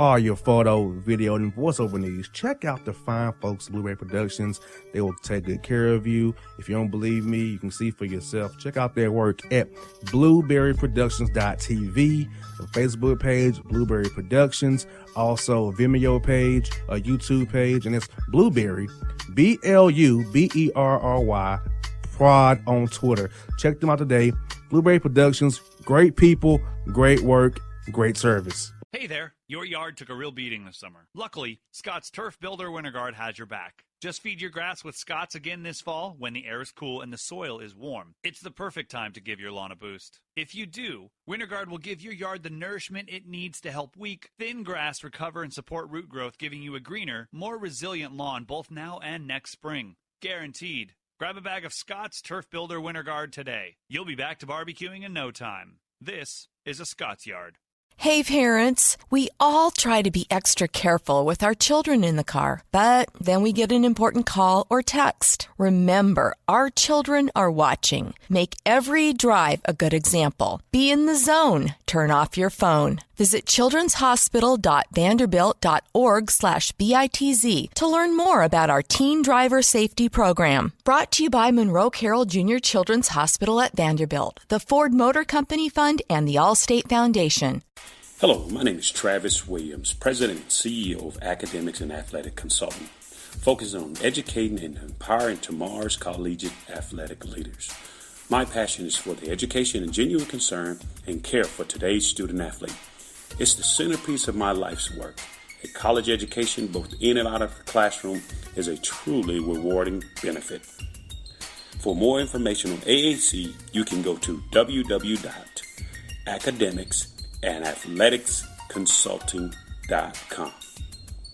all your photo, video, and voiceover needs, check out the fine folks at Blueberry Productions. They will take good care of you. If you don't believe me, you can see for yourself. Check out their work at blueberryproductions.tv, the Facebook page, Blueberry Productions, also a Vimeo page, a YouTube page, and it's Blueberry, BLUBERRY, Prod on Twitter. Check them out today. Blueberry Productions, great people, great work, great service. Hey there, your yard took a real beating this summer. Luckily, Scott's Turf Builder Winter Guard has your back. Just feed your grass with Scott's again this fall when the air is cool and the soil is warm. It's the perfect time to give your lawn a boost. If you do, Winter Guard will give your yard the nourishment it needs to help weak, thin grass recover and support root growth, giving you a greener, more resilient lawn both now and next spring. Guaranteed. Grab a bag of Scott's Turf Builder Winter Guard today. You'll be back to barbecuing in no time. This is a Scott's Yard. Hey parents, we all try to be extra careful with our children in the car, but then we get an important call or text. Remember, our children are watching. Make every drive a good example. Be in the zone. Turn off your phone. Visit childrenshospital.vanderbilt.org/BITZ to learn more about our teen driver safety program. Brought to you by Monroe Carroll Jr. Children's Hospital at Vanderbilt, the Ford Motor Company Fund, and the Allstate Foundation. Hello, my name is Travis Williams, President and CEO of Academics and Athletic Consulting, focusing on educating and empowering tomorrow's collegiate athletic leaders. My passion is for the education and genuine concern and care for today's student athlete. It's the centerpiece of my life's work. A college education, both in and out of the classroom, is a truly rewarding benefit. For more information on AAC, you can go to www.academicsandathleticsconsulting.com.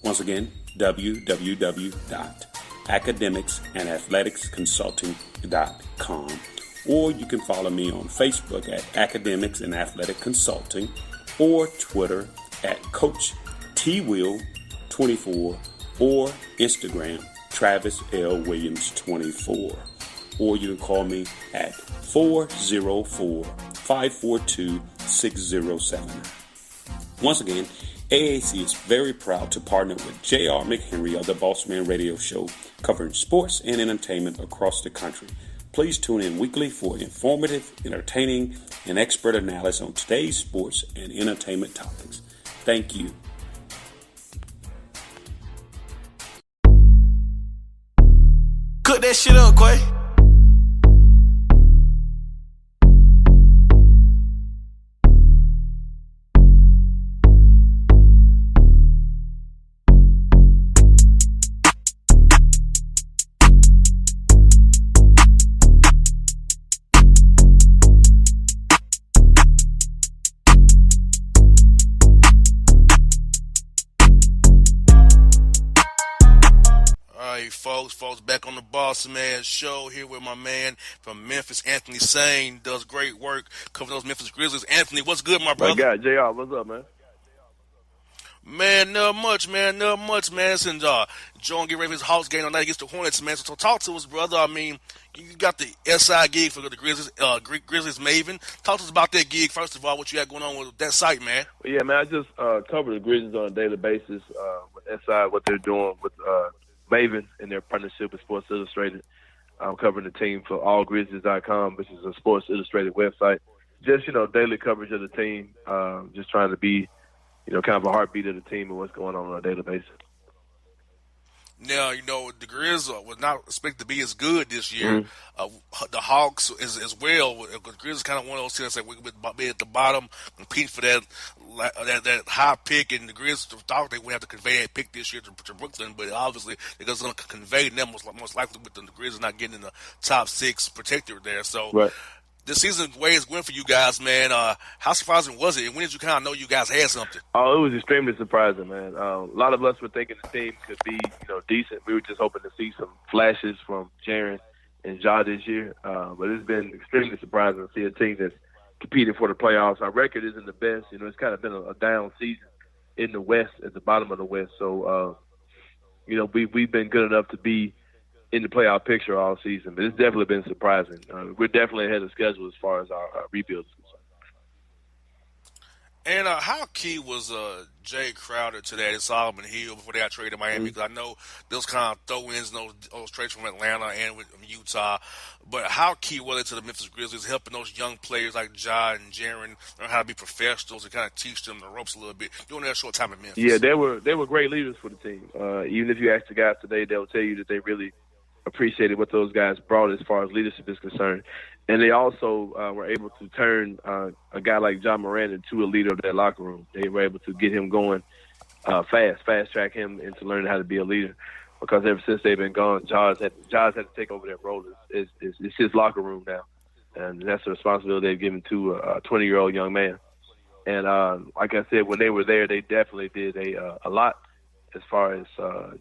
Once again, www.academicsandathleticsconsulting.com. Or you can follow me on Facebook at Academics and Athletic Consulting, or Twitter at Coach TWill24, or Instagram Travis L. Williams 24. Or you can call me at 404-542-6079. Once again, AAC is very proud to partner with J.R. McHenry of the Bossman Radio Show, covering sports and entertainment across the country. Please tune in weekly for informative, entertaining, and expert analysis on today's sports and entertainment topics. Thank you. Cook that shit up, Quay. Folks, back on the Bossman show here with my man from Memphis, Anthony Sain, does great work covering those Memphis Grizzlies. Anthony, what's good, my brother? My guy, JR, what's up, man? Man, not much, man. Since John get ready for his Hawks game on night against the Hornets, man. So talk to us, brother. I mean, you got the SI gig for the Grizzlies, Grizzlies Maven. Talk to us about that gig, first of all, what you got going on with that site, man. Well, yeah, man, I just cover the Grizzlies on a daily basis with SI, what they're doing with Maven in their partnership with Sports Illustrated. I'm covering the team for allgrizzlies.com, which is a Sports Illustrated website. Just, daily coverage of the team, just trying to be, kind of a heartbeat of the team and what's going on a daily basis. Now, the Grizzlies was not expected to be as good this year. The Hawks as well. The Grizzlies kind of one of those teams that we would be at the bottom, compete for that high pick, and the Grizzlies thought they would have to convey that pick this year to Brooklyn, but obviously they're going to convey them most likely with the Grizzlies not getting in the top 6 protector there. So right. This season, the way it's going for you guys, man, how surprising was it? And when did you kind of know you guys had something? Oh, it was extremely surprising, man. A lot of us were thinking the team could be, decent. We were just hoping to see some flashes from Jaren and Ja this year. But it's been extremely surprising to see a team that's competing for the playoffs. Our record isn't the best. It's kind of been a down season in the West, at the bottom of the West. So, we've been good enough to be in the playoff picture all season, but it's definitely been surprising. We're definitely ahead of schedule as far as our rebuild is concerned. And how key was Jay Crowder to that in Solomon Hill before they got traded to Miami? Because I know those kind of throw-ins, those trades from Atlanta and with Utah. But how key was it to the Memphis Grizzlies helping those young players like Ja and Jaren learn how to be professionals and kind of teach them the ropes a little bit during their short time in Memphis? Yeah, they were great leaders for the team. Even if you ask the guys today, they'll tell you that they really appreciated what those guys brought as far as leadership is concerned. And they also were able to turn a guy like John Moran into a leader of that locker room. They were able to get him going fast track him into learning how to be a leader. Because ever since they've been gone, Jaws had to take over that role. It's his locker room now. And that's a responsibility they've given to a 20-year-old young man. And like I said, when they were there, they definitely did a lot as far as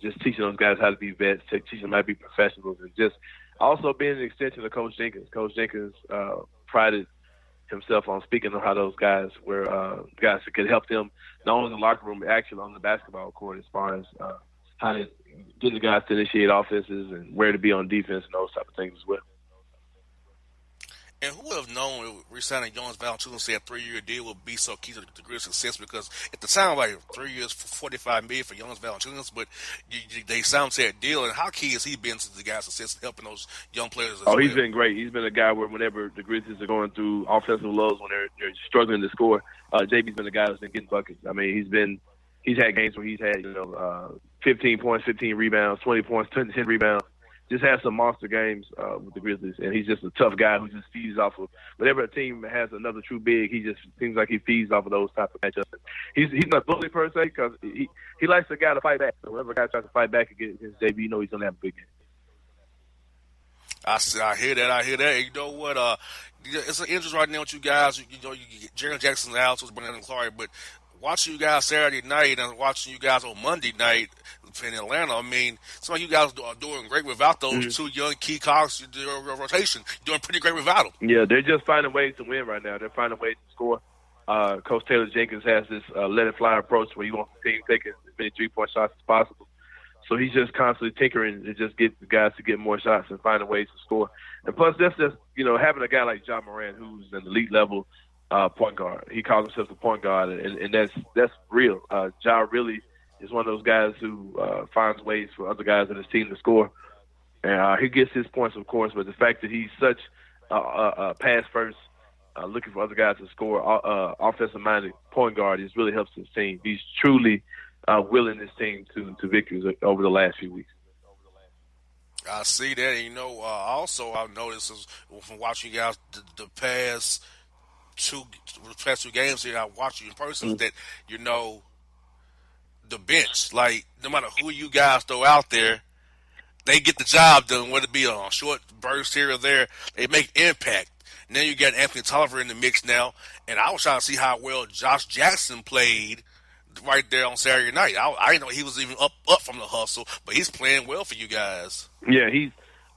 just teaching those guys how to be vets, teaching them how to be professionals, and just also being an extension of Coach Jenkins. Coach Jenkins prided himself on speaking on how those guys were guys that could help them not only in the locker room, but actually on the basketball court as far as how to get the guys to initiate offenses and where to be on defense and those type of things as well. And who would have known re-signing Jonas Valanciunas a 3-year deal would be so key to the Grizzlies' success? Because at the time, like 3 years, $45 million for Jonas Valanciunas, but they signed him to that deal. And how key has he been to the guys' success in helping those young players? He's been great. He's been a guy where whenever the Grizzlies are going through offensive lows, when they're struggling to score, JB's been the guy that's been getting buckets. I mean, he's had games where he's had 15 points, 15 rebounds, 20 points, 10 rebounds. Just had some monster games with the Grizzlies, and he's just a tough guy who just feeds off of whenever a team has another true big. He just seems like he feeds off of those type of matchups. He's not a bully per se because he likes the guy to fight back. So whenever a guy tries to fight back against JB, you know he's gonna have a big game. I hear that. You know what? It's an interest right now with you guys. You get Jaren Jackson's out, so it's Brandon Clark, but watching you guys Saturday night and watching you guys on Monday night in Atlanta, I mean, some of you guys are doing great without those two young key cogs in the rotation. You're doing pretty great without them. Yeah, they're just finding ways to win right now. They're finding ways to score. Coach Taylor Jenkins has this let-it-fly approach where he wants the team taking as many three-point shots as possible. So he's just constantly tinkering to just get the guys to get more shots and finding ways to score. And plus, that's just, having a guy like John Moran who's an elite-level point guard. He calls himself a point guard, and that's real. Ja really is one of those guys who finds ways for other guys in his team to score. And he gets his points, of course, but the fact that he's such a pass-first, looking for other guys to score, offensive-minded point guard, it really helps his team. He's truly willing his team to victories over the last few weeks. I see that. And, also I've noticed from watching you guys the past two games here, I watch you in person, that, the bench, like, no matter who you guys throw out there, they get the job done, whether it be on short bursts here or there. They make impact. Now you got Anthony Tolliver in the mix now, and I was trying to see how well Josh Jackson played right there on Saturday night. I didn't know he was even up from the hustle, but he's playing well for you guys. Yeah,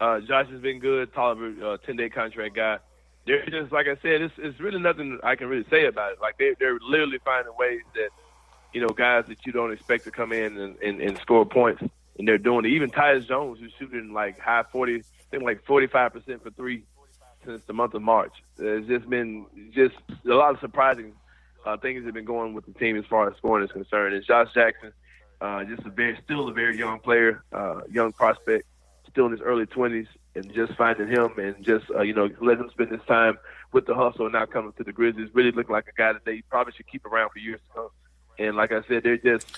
Josh has been good. Tolliver, 10-day contract guy. They're just, like I said, it's really nothing I can really say about it. Like, they're literally finding ways that, guys that you don't expect to come in and score points, and they're doing it. Even Tyus Jones, who's shooting like high 40, I think like 45% for three since the month of March. There's just been a lot of surprising things have been going with the team as far as scoring is concerned. And Josh Jackson, still a very young player, young prospect, still in his early 20s, and just finding him and just letting him spend his time with the hustle and not coming to the Grizzlies really look like a guy that they probably should keep around for years to come. And like I said,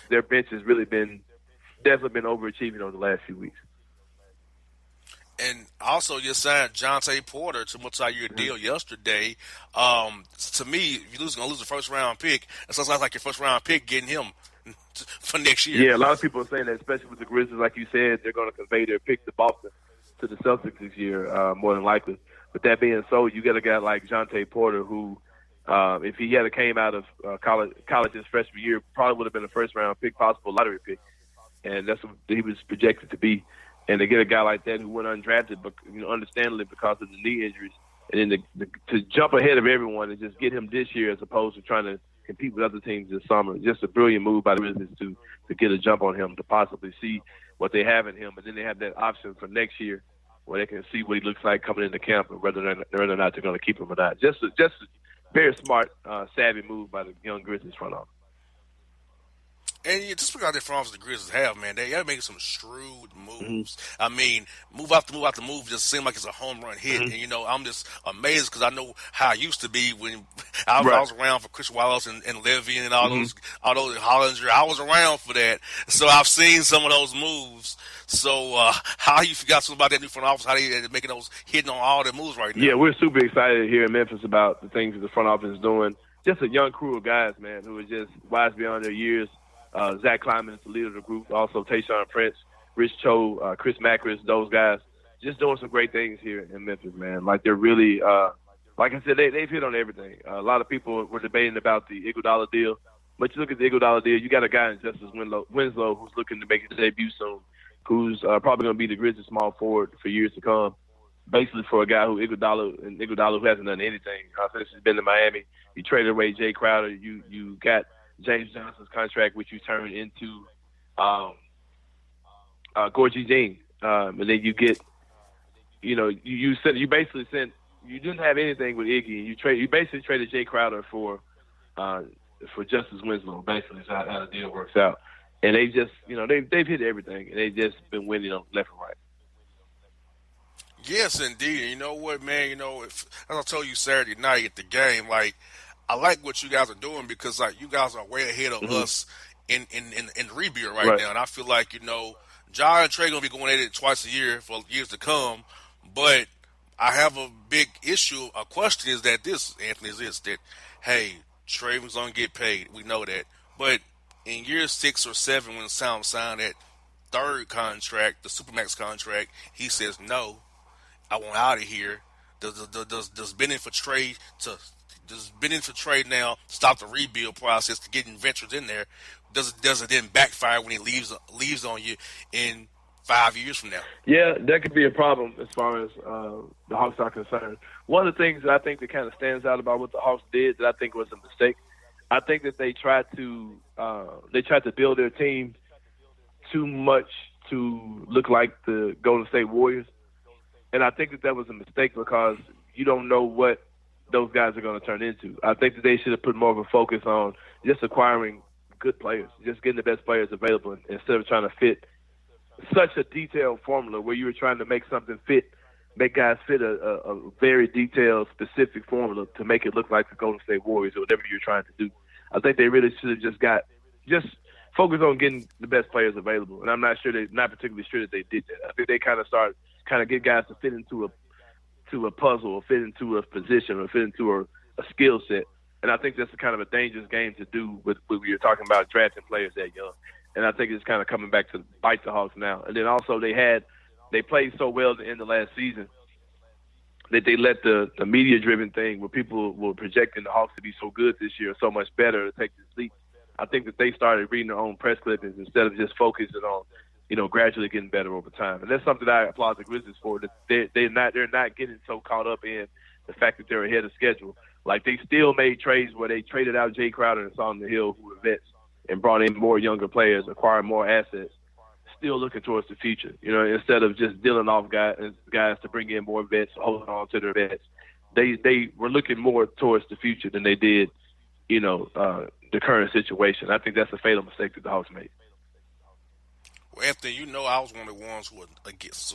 their bench has really definitely been overachieving over the last few weeks. And also, you signed Jontay Porter to a multi-year deal yesterday. To me, if you're going to lose a first-round pick, it sounds like your first-round pick getting him for next year. Yeah, a lot of people are saying that, especially with the Grizzlies, like you said, they're going to convey their pick to Boston, to the Celtics this year, more than likely. But that being so, you get a guy like Jontay Porter who, if he had came out of college his freshman year, probably would have been a first-round pick, possible lottery pick. And that's what he was projected to be. And to get a guy like that who went undrafted, but understandably because of the knee injuries, and then to jump ahead of everyone and just get him this year as opposed to trying to compete with other teams this summer, just a brilliant move by the Grizzlies to get a jump on him, to possibly see what they have in him, and then they have that option for next year where they can see what he looks like coming into camp and whether or not they're going to keep him or not. Just very smart, savvy move by the young Grizzlies front office. And just because the front office the Grizzlies have, man, they're making some shrewd moves. Mm-hmm. I mean, move after move just seems like it's a home run hit. Mm-hmm. And, you know, I'm just amazed because I know how I used to be when I was around for Chris Wallace and Levy and all those Hollinger. I was around for that. So I've seen some of those moves. So how you forgot something about that new front office, how they're making those, hitting on all their moves right now. Yeah, we're super excited here in Memphis about the things that the front office is doing. Just a young crew of guys, man, who are just wise beyond their years. Zach Kleiman is the leader of the group. Also, Tayshaun Prince, Rich Cho, Chris Macris, those guys just doing some great things here in Memphis, man. Like, they're really, like I said, they've hit on everything. A lot of people were debating about the Iguodala deal. But you look at the Iguodala deal, you got a guy in Justice Winslow who's looking to make his debut soon, who's probably going to be the Grizzlies small forward for years to come. Basically, for a guy who Iguodala who hasn't done anything since he's been to Miami. You traded away Jay Crowder. You got James Johnson's contract, which you turned into Gorgie Dean, and then you get, you basically sent. You didn't have anything with Iggy. You basically traded Jay Crowder for Justice Winslow. Basically, is how the deal works out. And they just, they've hit everything, and they've just been winning on left and right. Yes, indeed. And you know what, man? As I told you Saturday night at the game, like, I like what you guys are doing because, like, you guys are way ahead of us in rebuild right now. And I feel like, John and Trey going to be going at it twice a year for years to come. But I have a big issue. A question is that hey, Trey was going to get paid. We know that. But in year 6 or 7, when Sound signed that third contract, the Supermax contract, he says, no, I want out of here. Does bidding for trade now stop the rebuild process to getting veterans in there? Does it then backfire when he leaves on you in 5 years from now? Yeah, that could be a problem as far as the Hawks are concerned. One of the things that I think that kind of stands out about what the Hawks did that I think was a mistake, I think that they tried to build their team too much to look like the Golden State Warriors. And I think that was a mistake because you don't know what those guys are going to turn into. I think that they should have put more of a focus on just acquiring good players, just getting the best players available instead of trying to fit such a detailed formula where you were trying to make something make guys fit a very detailed, specific formula to make it look like the Golden State Warriors or whatever you're trying to do. I think they really should have just focused on getting the best players available. And I'm not particularly sure that they did that. I think they kind of get guys to fit into a puzzle or fit into a position or fit into a skill set. And I think that's kind of a dangerous game to do with when you're talking about drafting players that young. And I think it's kind of coming back to bite the Hawks now. And then also they played so well at the end of last season that they let the media-driven thing where people were projecting the Hawks to be so good this year, so much better to take this leap. I think that they started reading their own press clippings instead of just focusing on, gradually getting better over time. And that's something that I applaud the Grizzlies for. That they're not getting so caught up in the fact that they're ahead of schedule. Like, they still made trades where they traded out Jay Crowder and Sain Hill, who were vets, and brought in more younger players, acquired more assets, still looking towards the future. Instead of just dealing off guys to bring in more vets, holding on to their vets, they were looking more towards the future than they did, the current situation. I think that's a fatal mistake that the Hawks made. Well, Anthony, I was one of the ones who were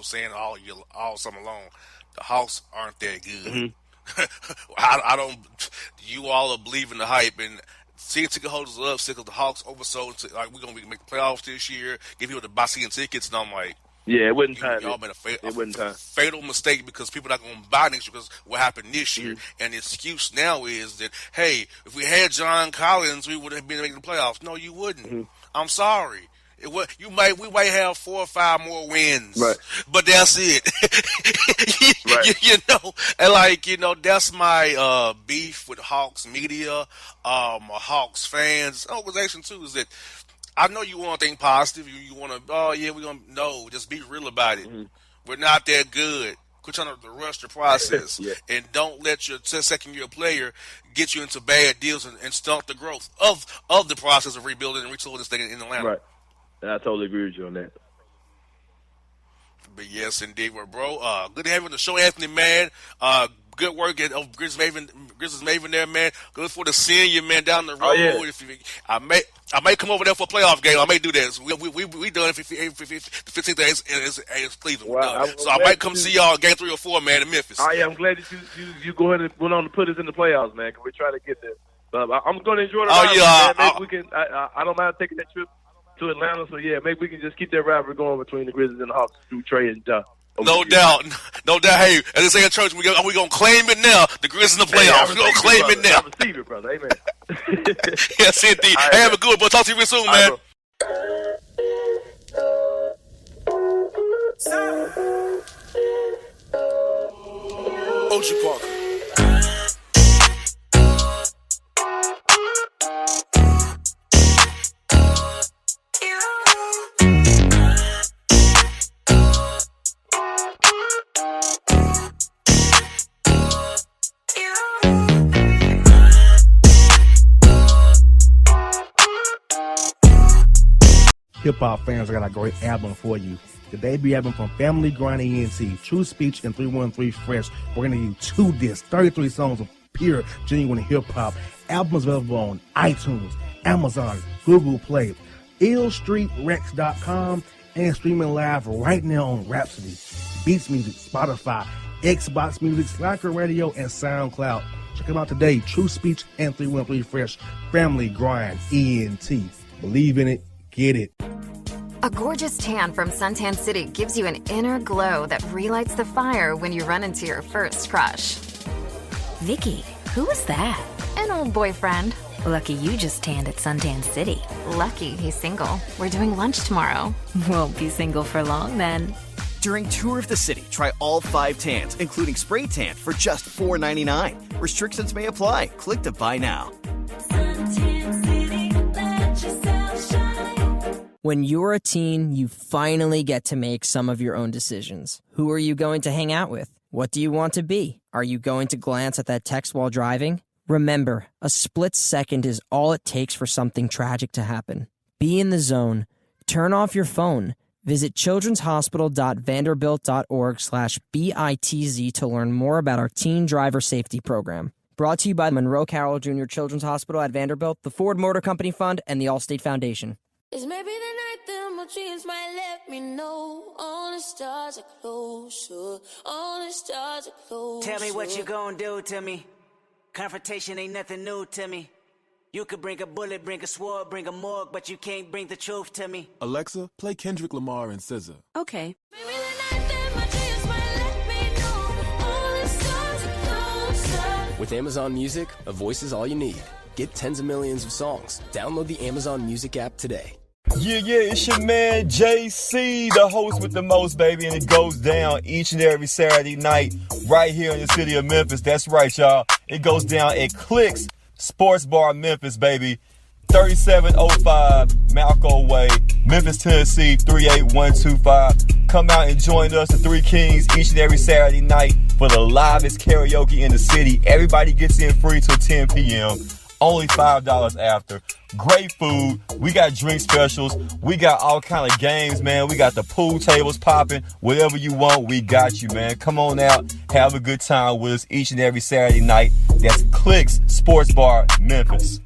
saying all summer long, the Hawks aren't that good. Mm-hmm. I don't. You all are believing the hype, and seeing ticket holders are upset because the Hawks oversold. Like, we're gonna make the playoffs this year. Give people to buy season tickets, and I'm like, yeah, it wasn't time. Y'all made a fatal mistake because people are not going to buy next year because what happened this year. Mm-hmm. And the excuse now is that, hey, if we had John Collins, we would have been making the playoffs. No, you wouldn't. Mm-hmm. I'm sorry. We might have 4 or 5 more wins, right, but that's it. Right. And that's my beef with Hawks media, Hawks fans, organization too, is that I know you want to think positive. You want to, no, just be real about it. Mm-hmm. We're not that good. Quit trying to rush the process. Yeah. And don't let your second-year player get you into bad deals and stunt the growth of the process of rebuilding and retooling this thing in Atlanta. Right. And I totally agree with you on that. But yes, indeed. Well, bro, good to have you on the show, Anthony, man. good work at Grizzlies Maven there, man. Good for the senior, man, down the road. Oh, yeah. I may come over there for a playoff game. I may do that. So we done it for 15th as Cleveland. Wow, so I might come see y'all game 3 or 4, man, in Memphis. Oh, yeah, I'm glad that you go ahead and went on to put us in the playoffs, man, because we're trying to get there. But I'm going to enjoy the rivalry, man. Maybe we can. I don't mind taking that trip to Atlanta, so yeah, maybe we can just keep that rivalry going between the Grizzlies and the Hawks through Trey and No doubt. Hey, as they say in church, we gonna claim it now. The Grizzlies in the playoffs. We're gonna claim it now. I receive it, brother. Amen. Yes, indeed. Hey, have a good one, but talk to you real soon, man. OG Parker. Hip hop fans, I got a great album for you. The debut album from Family Grind ENT, True Speech and 313 Fresh. We're going to give you 2 discs, 33 songs of pure, genuine hip hop. Album is available on iTunes, Amazon, Google Play, illstreetrex.com, and streaming live right now on Rhapsody, Beats Music, Spotify, Xbox Music, Slacker Radio, and SoundCloud. Check them out today. True Speech and 313 Fresh. Family Grind ENT. Believe in it. Get it. A gorgeous tan from Suntan City gives you an inner glow that relights the fire when you run into your first crush. Vicky, who was that? An old boyfriend. Lucky you just tanned at Suntan City. Lucky he's single. We're doing lunch tomorrow. Won't be single for long then. During Tour of the City, try all 5 tans, including spray tan, for just $4.99. Restrictions may apply. Click to buy now. When you're a teen, you finally get to make some of your own decisions. Who are you going to hang out with? What do you want to be? Are you going to glance at that text while driving? Remember, a split second is all it takes for something tragic to happen. Be in the zone. Turn off your phone. Visit childrenshospital.vanderbilt.org/BITZ to learn more about our teen driver safety program. Brought to you by Monroe Carroll Jr. Children's Hospital at Vanderbilt, the Ford Motor Company Fund, and the Allstate Foundation. It's maybe the night that my dreams might let me know. All the stars are closer. All the stars are closer. Tell me what you gonna do to me. Confrontation ain't nothing new to me. You could bring a bullet, bring a sword, bring a morgue, but you can't bring the truth to me. Alexa, play Kendrick Lamar and SZA. Okay. Maybe the night that my dreams might let me know. All the stars are closer. With Amazon Music, a voice is all you need. Get tens of millions of songs. Download the Amazon Music app today. Yeah, it's your man JC, the host with the most, baby, and it goes down each and every Saturday night right here in the city of Memphis. That's right, y'all. It goes down at Clicks Sports Bar Memphis, baby. 3705 Malco Way, Memphis, Tennessee, 38125. Come out and join us, the Three Kings, each and every Saturday night for the livest karaoke in the city. Everybody gets in free till 10 p.m. Only $5 after. Great food. We got drink specials. We got all kind of games, man. We got the pool tables popping. Whatever you want, we got you, man. Come on out. Have a good time with us each and every Saturday night. That's Clicks Sports Bar, Memphis.